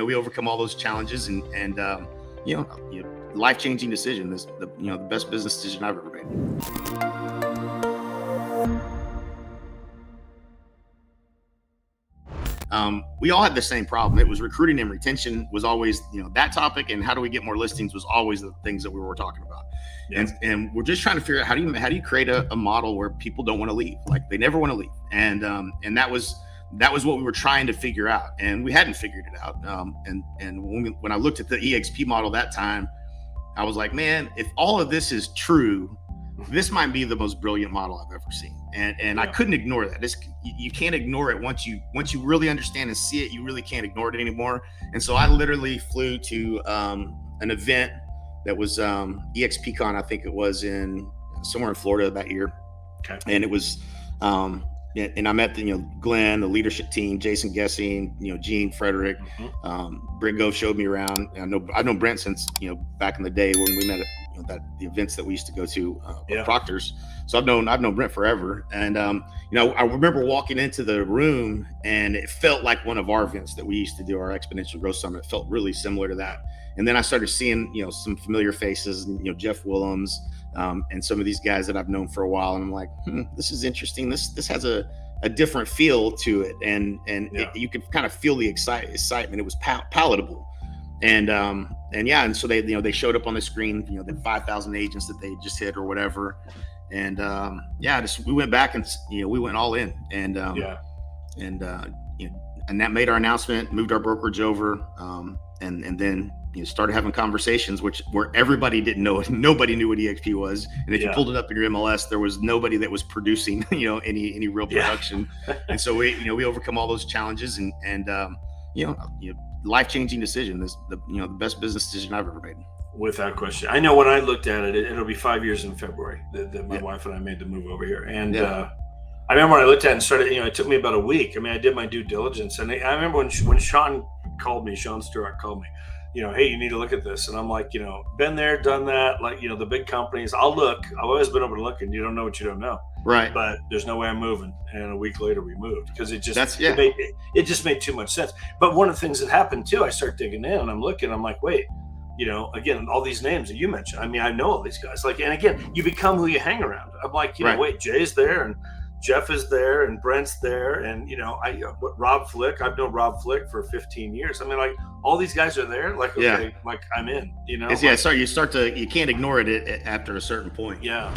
we overcome all those challenges and life-changing decision. This the best business decision I've ever made. We all had the same problem. It was recruiting and retention was always, that topic, and how do we get more listings was always the things that we were talking about. Yeah. And we're just trying to figure out how do you create a model where people don't want to leave, like they never want to leave. And that was what we were trying to figure out, and we hadn't figured it out. And when I looked at the eXp model that time, I was like, man, if all of this is true, this might be the most brilliant model I've ever seen. And I couldn't ignore that. You can't ignore it once you really understand and see it. You really can't ignore it anymore. And so I literally flew to an event that was eXpCon, I think it was somewhere in Florida that year. Okay. And it was and I met Glenn, the leadership team, Jason Gessing, Gene, Frederick, Brent Gove showed me around. I've known Brent since back in the day when we met at the events that we used to go to Proctor's. So I've known Brent forever. And I remember walking into the room, and it felt like one of our events that we used to do, our Exponential Growth Summit. It felt really similar to that. And then I started seeing some familiar faces, Jeff Willems, and some of these guys that I've known for a while. And I'm like, this is interesting. This has a different feel to it, and you could kind of feel the excitement. It was palatable. And so they showed up on the screen, the 5,000 agents that they just hit or whatever. And we went back and we went all in, and that made our announcement, moved our brokerage over, and then started having conversations where everybody didn't know it. Nobody knew what eXp was, and if you pulled it up in your MLS, there was nobody that was producing any real production. And so we overcome all those challenges, and life-changing decision. This the best business decision I've ever made. Without question. I know when I looked at it, it'll be 5 years in February that my wife and I made the move over here. And I remember when I looked at it and started, it took me about a week. I mean, I did my due diligence. And I remember when Sean Stewart called me, hey, you need to look at this. And I'm like, been there, done that. Like, the big companies, I'll look. I've always been able to look, and you don't know what you don't know. Right. But there's no way I'm moving. And a week later we moved because it just made too much sense. But one of the things that happened too, I start digging in and I'm looking, I'm like, wait, again, all these names that you mentioned. I mean, I know all these guys. Like, and again, you become who you hang around. I'm like, wait, Jay's there and Jeff is there and Brent's there. And, Rob Flick, I've known Rob Flick for 15 years. I mean, like all these guys are there. Like, okay, like I'm in, you can't ignore it after a certain point. Yeah.